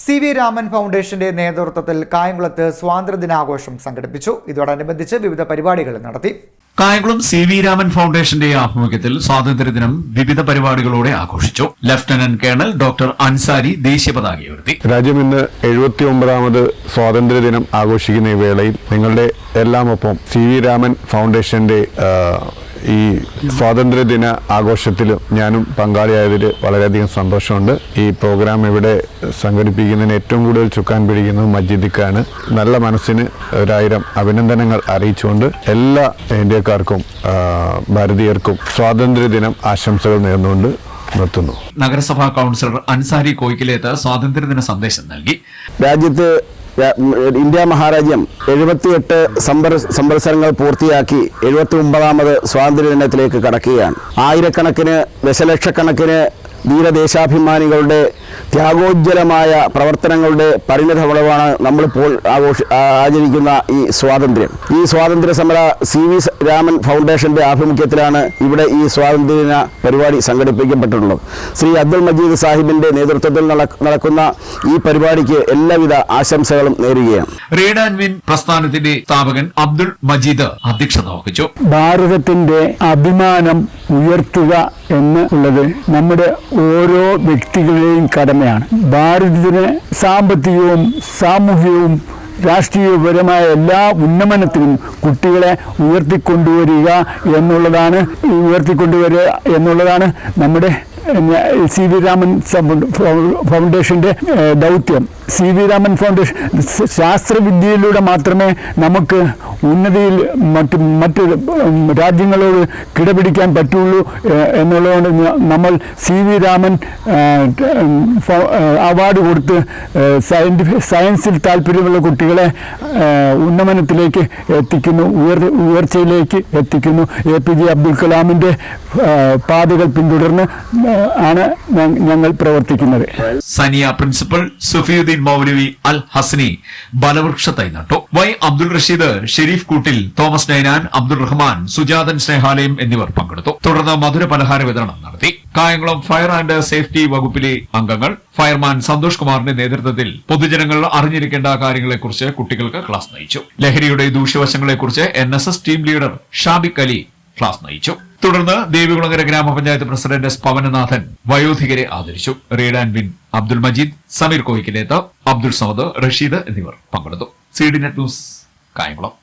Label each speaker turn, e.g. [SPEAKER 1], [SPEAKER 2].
[SPEAKER 1] CV. Raman ഫൗണ്ടേഷന്റെ നേതൃത്വത്തിൽ കായംകുളത്ത് സ്വാതന്ത്ര്യദിനാഘോഷം സംഘടിപ്പിച്ചു. ഇതോടനുബന്ധിച്ച് വിവിധ പരിപാടികൾ നടത്തി.
[SPEAKER 2] കായംകുളം സി.വി. രാമൻ ഫൗണ്ടേഷന്റെ ആഭിമുഖ്യത്തിൽ സ്വാതന്ത്ര്യദിനം വിവിധ പരിപാടികളോടെ ആഘോഷിച്ചു. ലഫ്റ്റനന്റ് കേണൽ ഡോക്ടർ അൻസാരി ദേശീയ പതാക ഉയർത്തി.
[SPEAKER 3] രാജ്യം ഇന്ന് 79ാമത് സ്വാതന്ത്ര്യദിനം ആഘോഷിക്കുന്ന ഈ വേളയിൽ നിങ്ങളുടെ എല്ലാമൊപ്പം സി.വി. രാമൻ ഫൗണ്ടേഷന്റെ ഈ സ്വാതന്ത്ര്യദിന ആഘോഷത്തിൽ ഞാനും പങ്കാളിയായതിൽ വളരെയധികം സന്തോഷമുണ്ട്. ഈ പ്രോഗ്രാം ഇവിടെ സംഘടിപ്പിക്കുന്നതിന് ഏറ്റവും കൂടുതൽ ചുക്കാൻ പിടിക്കുന്നത് മജീദിക്കാണ്. നല്ല മനസ്സിന് 1000 അഭിനന്ദനങ്ങൾ അറിയിച്ചുകൊണ്ട് എല്ലാ ഇന്ത്യക്കാർക്കും ഭാരതീയർക്കും സ്വാതന്ത്ര്യദിനം ആശംസകൾ നേർന്നുകൊണ്ട് നിർത്തുന്നു.
[SPEAKER 2] നഗരസഭാ കൌൺസിലർ അൻസാരി കോയിക്കിലേത്ത് സ്വാതന്ത്ര്യദിന സന്ദേശം നൽകി.
[SPEAKER 4] രാജ്യത്ത് ഇന്ത്യ മഹാരാജ്യം 78 സംവത്സരങ്ങൾ പൂർത്തിയാക്കി 79ാമത് സ്വാതന്ത്ര്യദിനത്തിലേക്ക് കടക്കുകയാണ്. ആയിരക്കണക്കിന് ദശലക്ഷക്കണക്കിന് ധീരദേശാഭിമാനികളുടെ ത്യാഗോജ്വലമായ പ്രവർത്തനങ്ങളുടെ പരിണതഫലമാണ് നമ്മളിപ്പോൾ ആചരിക്കുന്ന ഈ സ്വാതന്ത്ര്യം. ഈ സ്വാതന്ത്ര്യ സമര സി.വി. രാമൻ ഫൗണ്ടേഷന്റെ ആഭിമുഖ്യത്തിലാണ് ഇവിടെ ഈ സ്വാതന്ത്ര്യദിന പരിപാടി സംഘടിപ്പിക്കപ്പെട്ടിട്ടുള്ളത്. ശ്രീ അബ്ദുൾ മജീദ് സാഹിബിന്റെ നേതൃത്വത്തിൽ നടക്കുന്ന ഈ പരിപാടിക്ക് എല്ലാവിധ ആശംസകളും നേരുകയാണ്.
[SPEAKER 2] റീഡ് ആൻഡ് വിൻ പ്രസ്ഥാനത്തിന്റെ സ്ഥാപകൻ അബ്ദുൾ മജീദ് അധ്യക്ഷത വഹിച്ചു.
[SPEAKER 5] ഭാരതത്തിന്റെ അഭിമാനം ഉയർത്തുക എന്നുള്ളത് നമ്മുടെ ഓരോ വ്യക്തികളുടെയും കടമയാണ്. ഭാരതത്തിന് സാമ്പത്തികവും സാമൂഹികവും രാഷ്ട്രീയപരമായ എല്ലാ ഉന്നമനത്തിനും കുട്ടികളെ ഉയർത്തിക്കൊണ്ടുവരിക എന്നുള്ളതാണ് നമ്മുടെ സി.വി. രാമൻ ഫൗണ്ടേഷന്റെ ദൗത്യം. സി.വി. രാമൻ ഫൗണ്ടേഷൻ ശാസ്ത്രവിദ്യയിലൂടെ മാത്രമേ നമുക്ക് ഉന്നതിയിൽ മറ്റ് രാജ്യങ്ങളോട് കിടപിടിക്കാൻ പറ്റുള്ളൂ എന്നുള്ളതുകൊണ്ട് നമ്മൾ സി.വി. രാമൻ അവാർഡ് കൊടുത്ത് സയൻസിൽ താല്പര്യമുള്ള കുട്ടികളെ ഉന്നമനത്തിലേക്ക് എത്തിക്കുന്നു, ഉയർച്ചയിലേക്ക് എത്തിക്കുന്നു. APJ അബ്ദുൽ കലാമിന്റെ പാതകൾ പിന്തുടർന്ന് ആണ് ഞങ്ങൾ പ്രവർത്തിക്കുന്നത്.
[SPEAKER 2] സനിയ പ്രിൻസിപ്പൽ സുഫിയുദ്ദീൻ മൗലവി അൽ ഹസനി ബലവൃക്ഷ തൈ നട്ടു. വൈ അബ്ദുൾ റഷീദ്, ഷെരീഫ് കൂട്ടിൽ, തോമസ് നൈനാൻ, അബ്ദുൾ റഹ്മാൻ, സുജാതൻ സ്നേഹാലയം എന്നിവർ പങ്കെടുത്തു. തുടർന്ന് മധുര പലഹാര വിതരണം നടത്തി. കായംകുളം ഫയർ ആൻഡ് സേഫ്റ്റി വകുപ്പിലെ അംഗങ്ങൾ ഫയർമാൻ സന്തോഷ് കുമാറിന്റെ നേതൃത്വത്തിൽ പൊതുജനങ്ങൾ അറിഞ്ഞിരിക്കേണ്ട കാര്യങ്ങളെക്കുറിച്ച് കുട്ടികൾക്ക് ക്ലാസ് നയിച്ചു. ലഹരിയുടെ ദൂഷ്യവശങ്ങളെക്കുറിച്ച് NSS team leader Shabik Ali class നയിച്ചു. തുടർന്ന് ദേവികുളങ്ങര ഗ്രാമപഞ്ചായത്ത് പ്രസിഡന്റ് S. പവനനാഥൻ വയോധികരെ ആദരിച്ചു. Read and win Abdul Majeed, Sameer Koyikkileth, Abdul Samad, Rasheed എന്നിവർ പങ്കെടുത്തു. CDNet news Kayamkulam.